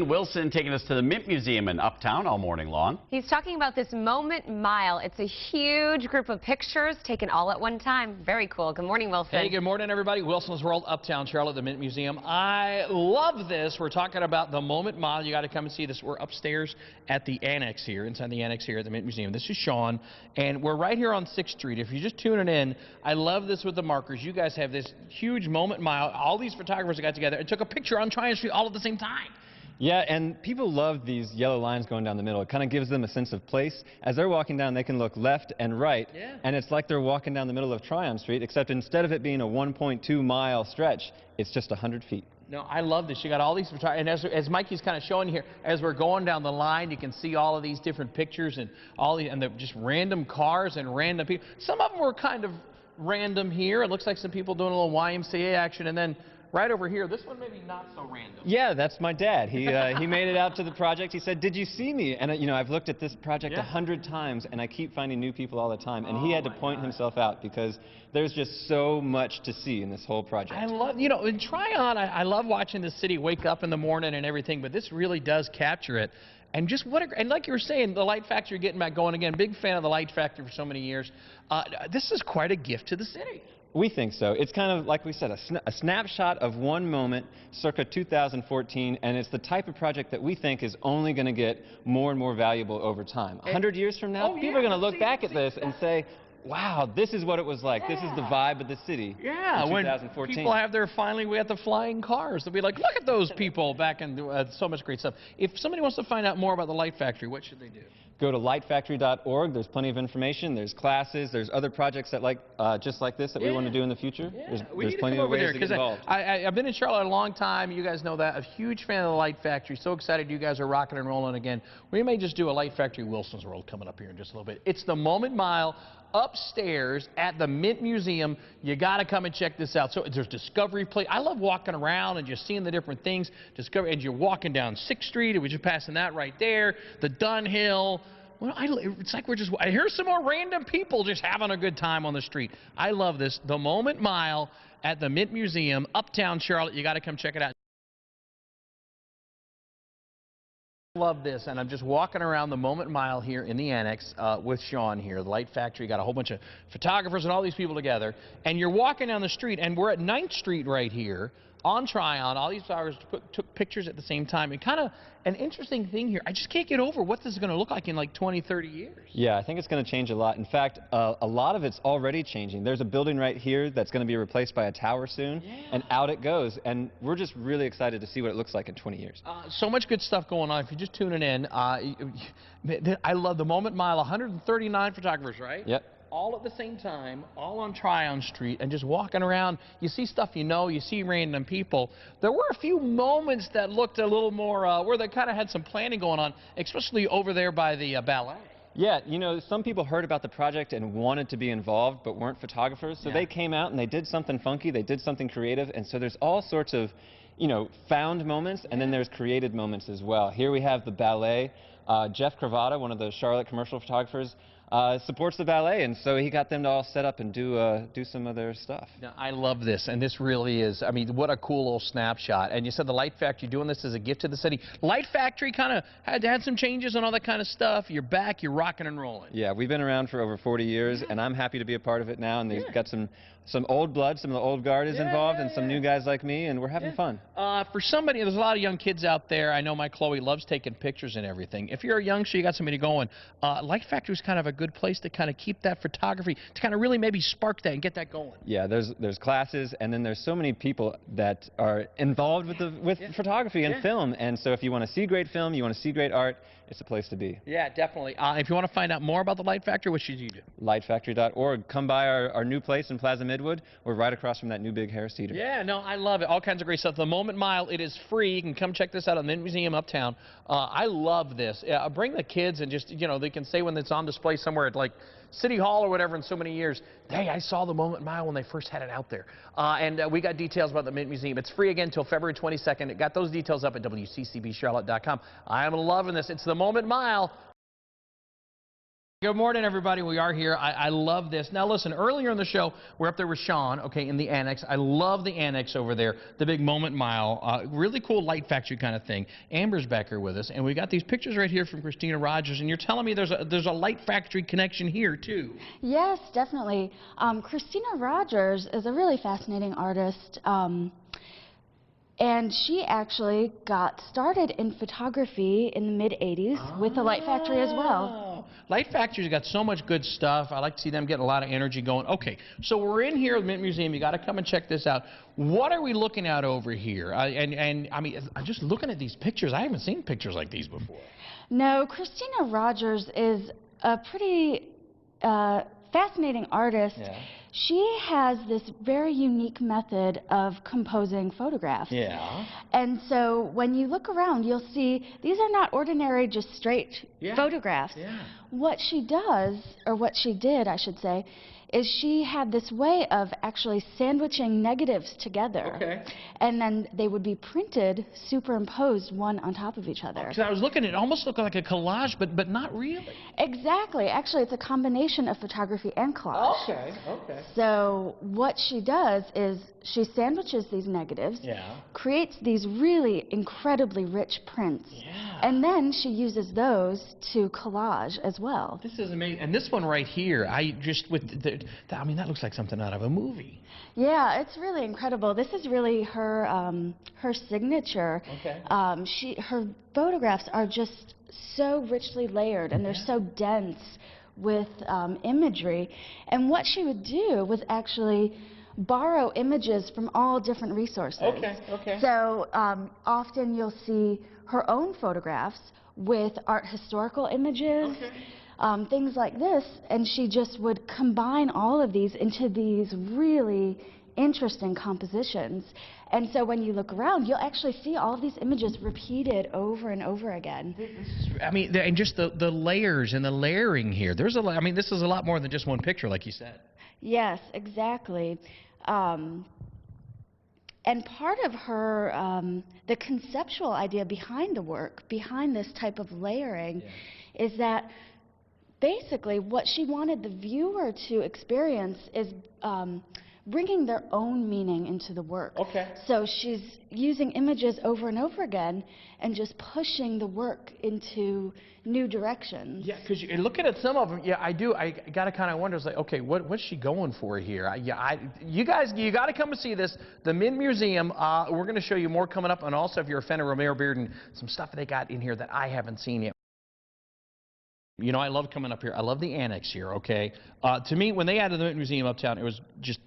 Wilson taking us to the Mint Museum in Uptown all morning long. He's talking about this Moment Mile. It's a huge group of pictures taken all at one time. Very cool. Good morning, Wilson. Hey, good morning, everybody. Wilson's World, Uptown Charlotte, the Mint Museum. I love this. We're talking about the Moment Mile. You got to come and see this. We're upstairs at the annex here, inside the annex here at the Mint Museum. This is Sean, and we're right here on 6th Street. If you're just tuning in, I love this with the markers. You guys have this huge Moment Mile. All these photographers got together and took a picture on Tryon Street all at the same time. Yeah, and people love these yellow lines going down the middle. It kind of gives them a sense of place. As they're walking down, they can look left and right, and it's like they're walking down the middle of Tryon Street, except instead of it being a 1.2-mile stretch, it's just 100 feet. No, I love this. You got all these photographers, and as Mikey's kind of showing here, as we're going down the line, you can see all of these different pictures and they're just random cars and random people. Some of them were kind of random here. It looks like some people doing a little YMCA action, and then right over here, this one maybe not so random. Yeah, that's my dad. He made it out to the project. He said, "Did you see me?" And I've looked at this project 100 times, and I keep finding new people all the time. And he had to point himself out because there's just so much to see in this whole project. I love, in Tryon, I love watching the city wake up in the morning and everything, but this really does capture it. And just and like you were saying, the Light Factory getting back going again. Big fan of the Light Factory for so many years. This is quite a gift to the city. We think so. It's kind of, like we said, a snapshot of one moment circa 2014, and it's the type of project that we think is only going to get more and more valuable over time. 100 years from now, people are going to look back at this and say, wow, this is what it was like. This is the vibe of the city in 2014. When people have we had the flying cars. They'll be like, look at those people back and so much great stuff. If somebody wants to find out more about the Light Factory, what should they do? Go to lightfactory.org. There's plenty of information. There's classes. There's other projects that just like this that we want to do in the future. There's plenty of ways to get involved. I've been in Charlotte a long time. You guys know that. A huge fan of the Light Factory. So excited you guys are rocking and rolling again. We may just do a Light Factory Wilson's World coming up here in just a little bit. It's the Moment Mile upstairs at the Mint Museum. You got to come and check this out. So there's Discovery Place. I love walking around and just seeing the different things. And you're walking down 6th Street, and we're just passing that right there. The Dunhill. Well, it's like I hear some more random people just having a good time on the street. I love this. The Moment Mile at the Mint Museum, Uptown Charlotte. You got to come check it out. Love this, and I'm just walking around the Moment Mile here in the annex with Sean here, the Light Factory. Got a whole bunch of photographers and all these people together, and you're walking down the street, and we're at 9th Street right here on Tryon. All these photographers took pictures at the same time, and kind of an interesting thing here. I just can't get over what this is going to look like in like 20, 30 years. Yeah, I think it's going to change a lot. In fact, a lot of it's already changing. There's a building right here that's going to be replaced by a tower soon, and out it goes. And we're just really excited to see what it looks like in 20 years. So much good stuff going on. If you're just tuning in, I love the Moment Mile. 139 photographers, right? Yep. All at the same time, all on Tryon Street, and just walking around. You see stuff you see random people. There were a few moments that looked a little more, where they kind of had some planning going on, especially over there by the ballet. Yeah, some people heard about the project and wanted to be involved but weren't photographers, so they came out and they did something funky, they did something creative, and so there's all sorts of, found moments, and then there's created moments as well. Here we have the ballet. Jeff Cravata, one of the Charlotte commercial photographers, supports the ballet, and so he got them to all set up and do some of their stuff. Now, I love this, and this really is, I mean, what a cool little snapshot. And you said the Light Factory doing this as a gift to the city. Light Factory kind of had some changes and all that kind of stuff. You're back, you're rocking and rolling. Yeah, we've been around for over 40 years, and I'm happy to be a part of it now, and they've got some old blood, some of the old guard is involved, and some new guys like me, and we're having fun. For somebody, there's a lot of young kids out there. I know my Chloe loves taking pictures and everything. If you're a youngster, you got somebody going, Light Factory is kind of a good place to kind of keep that photography, to kind of really maybe spark that and get that going. Yeah, there's classes, and then there's so many people that are involved with photography and film, and so if you want to see great film, you want to see great art, it's a place to be. Yeah, definitely. If you want to find out more about the Light Factory, what should you do? Lightfactory.org. Come by our new place in Plaza Midwood. We're right across from that new big Harris Teeter. Yeah, no, I love it. All kinds of great stuff. The Moment Mile, it is free. You can come check this out at the Mint Museum Uptown. I love this. Bring the kids and just, they can say when it's on display somewhere at like City Hall or whatever in so many years, hey, I saw the Moment Mile when they first had it out there. And we got details about the Mint Museum. It's free again until February 22nd. It got those details up at WCCBCharlotte.com. I am loving this. It's the Moment Mile. Good morning, everybody. We are here. I love this. Now, listen, earlier in the show, we're up there with Sean, okay, in the annex. I love the annex over there, the big Moment Mile. Really cool light factory kind of thing. Amber's back here with us, and we got these pictures right here from Christina Rogers, and you're telling me there's a light factory connection here, too. Yes, definitely. Christina Rogers is a really fascinating artist. And she actually got started in photography in the mid-'80s with the Light Factory as well. Light Factory's got so much good stuff. I like to see them getting a lot of energy going. Okay, so we're in here at the Mint Museum. You got to come and check this out. What are we looking at over here? And I mean, I'm just looking at these pictures. I haven't seen pictures like these before. No, Christina Rogers is a pretty fascinating artist. Yeah. She has this very unique method of composing photographs. Yeah. And so when you look around, you'll see these are not ordinary, just straight photographs. Yeah. What she does, or what she did, I should say, is she had this way of actually sandwiching negatives together. Okay. And then they would be printed, superimposed one on top of each other. Because I was looking, it almost looked like a collage, but not really. Exactly. Actually, it's a combination of photography and collage. Okay, okay. So what she does is she sandwiches these negatives, creates these really incredibly rich prints, and then she uses those to collage as well. This is amazing. And this one right here, I just, I mean, that looks like something out of a movie. Yeah, it's really incredible. This is really her her signature. Okay. Her photographs are just so richly layered, and they're so dense with imagery. And what she would do was actually borrow images from all different resources. Okay, okay. So often you'll see her own photographs with art historical images, things like this, and she just would combine all of these into these really interesting compositions. And so when you look around, you'll actually see all of these images repeated over and over again. I mean, and just the layers and the layering here. There's I mean, this is a lot more than just one picture, like you said. Yes, exactly. And part of her, the conceptual idea behind the work, behind this type of layering, is that basically what she wanted the viewer to experience is bringing their own meaning into the work. Okay. So she's using images over and over again and just pushing the work into new directions. Yeah, because looking at some of them, I got to kind of wonder, it's like, okay, what's she going for here? You guys, you got to come and see this. The Mint Museum, we're going to show you more coming up, and also if you're a fan of Romare Bearden, some stuff they got in here that I haven't seen yet. You know, I love coming up here. I love the annex here, okay? To me, when they added the Mint Museum Uptown, it was just,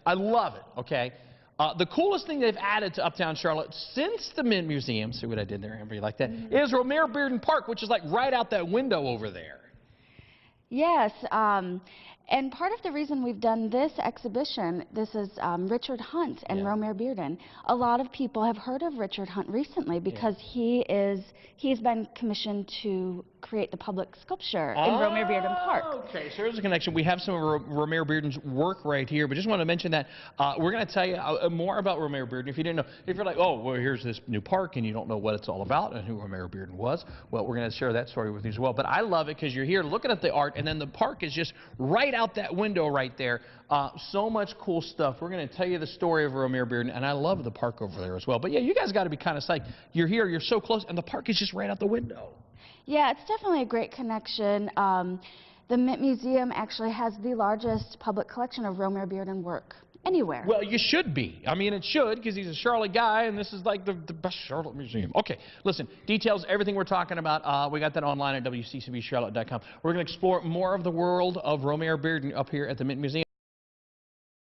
I love it, okay? The coolest thing they've added to Uptown Charlotte since the Mint Museum, see what I did there, Amber, you like that, is Romare Bearden Park, which is like right out that window over there. Yes, and part of the reason we've done this exhibition, this is Richard Hunt and Romare Bearden. A lot of people have heard of Richard Hunt recently because he's been commissioned to create the public sculpture in Romare Bearden Park. Okay, so there's a connection. We have some of Romare Bearden's work right here, but just want to mention that we're going to tell you more about Romare Bearden. If you didn't know, if you're like, oh, well, here's this new park, and you don't know what it's all about and who Romare Bearden was, well, we're going to share that story with you as well. But I love it because you're here looking at the art, and then the park is just right out that window right there. So much cool stuff. We're going to tell you the story of Romare Bearden, and I love the park over there as well. But yeah, you guys got to be kind of psyched. You're here, you're so close, and the park is just right out the window. Yeah, it's definitely a great connection. The Mint Museum actually has the largest public collection of Romare Bearden work anywhere. Well, you should be. I mean, it should, because he's a Charlotte guy, and this is like the best Charlotte museum. Okay, listen, details, everything we're talking about, we got that online at WCCBCharlotte.com. We're going to explore more of the world of Romare Bearden up here at the Mint Museum.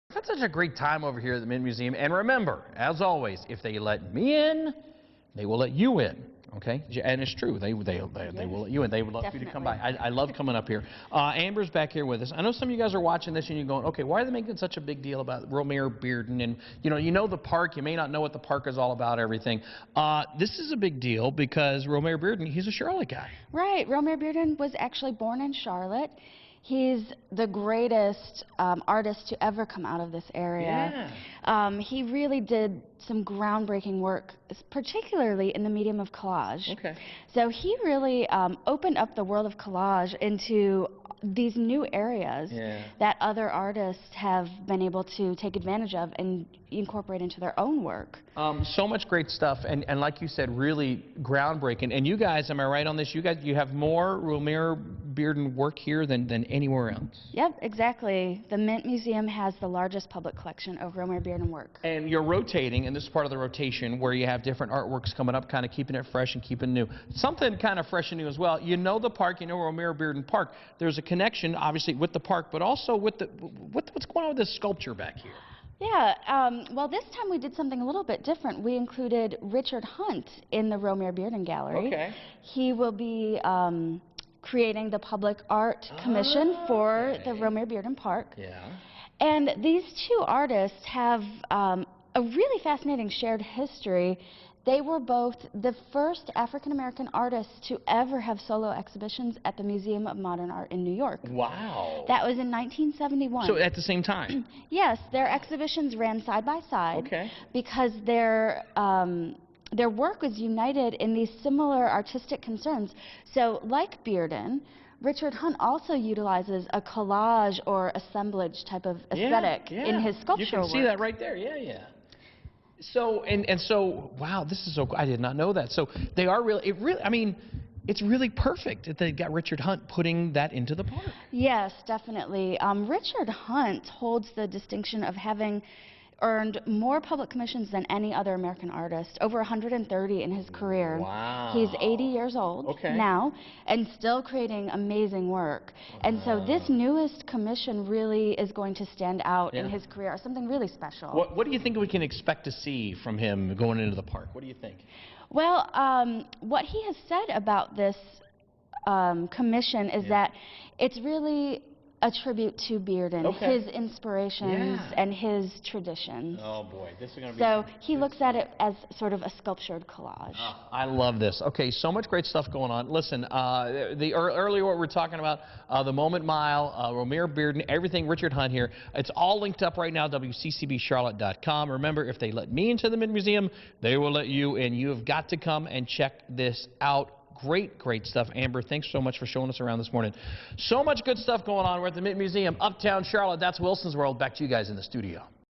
We've had such a great time over here at the Mint Museum, and remember, as always, if they let me in, they will let you in. Okay, and it's true. They will let you in. They would love for you to come by. I love coming up here. Amber's back here with us. I know some of you guys are watching this and you're going, okay, why are they making such a big deal about Romare Bearden? And you know the park. You may not know what the park is all about. Everything. This is a big deal because Romare Bearden, he's a Charlotte guy. Right. Romare Bearden was actually born in Charlotte. He's the greatest artist to ever come out of this area. Yeah. He really did some groundbreaking work, particularly in the medium of collage. Okay. So he really opened up the world of collage into these new areas that other artists have been able to take advantage of and incorporate into their own work. So much great stuff, and like you said, really groundbreaking. And you guys, am I right on this? You have more Romare Bearden work here than anywhere else. Yep, exactly. The Mint Museum has the largest public collection of Romare Bearden work. And you're rotating, and this is part of the rotation where you have different artworks coming up, kind of keeping it fresh and keeping it new. Something kind of fresh and new as well. You know the park, you know Romare Bearden Park. There's a connection, obviously, with the park, but also with the what's going on with this sculpture back here? Yeah, well, this time we did something a little bit different. We included Richard Hunt in the Romare Bearden Gallery. Okay. He will be creating the public art commission for the Romare Bearden Park. Yeah. And these two artists have a really fascinating shared history. They were both the first African-American artists to ever have solo exhibitions at the Museum of Modern Art in New York. Wow. That was in 1971. So at the same time? Yes, their exhibitions ran side by side because their work was united in these similar artistic concerns. So like Bearden, Richard Hunt also utilizes a collage or assemblage type of aesthetic in his sculptural work. You can see that right there, yeah. So, so, wow, this is so cool. I did not know that. So they are really, I mean, it's really perfect that they got Richard Hunt putting that into the park. Yes, definitely. Richard Hunt holds the distinction of having earned more public commissions than any other American artist, over 130 in his career. Wow. He's 80 years old now and still creating amazing work. And so this newest commission really is going to stand out in his career, something really special. What do you think we can expect to see from him going into the park? What do you think? Well, what he has said about this commission is that it's really a tribute to Bearden, his inspirations and his traditions. Oh boy, this is going to be... So he looks at it as sort of a sculptured collage. I love this. Okay, so much great stuff going on. Listen, earlier what we were talking about, the Moment Mile, Romare Bearden, everything Richard Hunt here, it's all linked up right now, WCCBCharlotte.com. Remember, if they let me into the Mint Museum, they will let you in. You have got to come and check this out. Great stuff. Amber, thanks so much for showing us around this morning. So much good stuff going on. We're at the Mint Museum, Uptown Charlotte. That's Wilson's World. Back to you guys in the studio.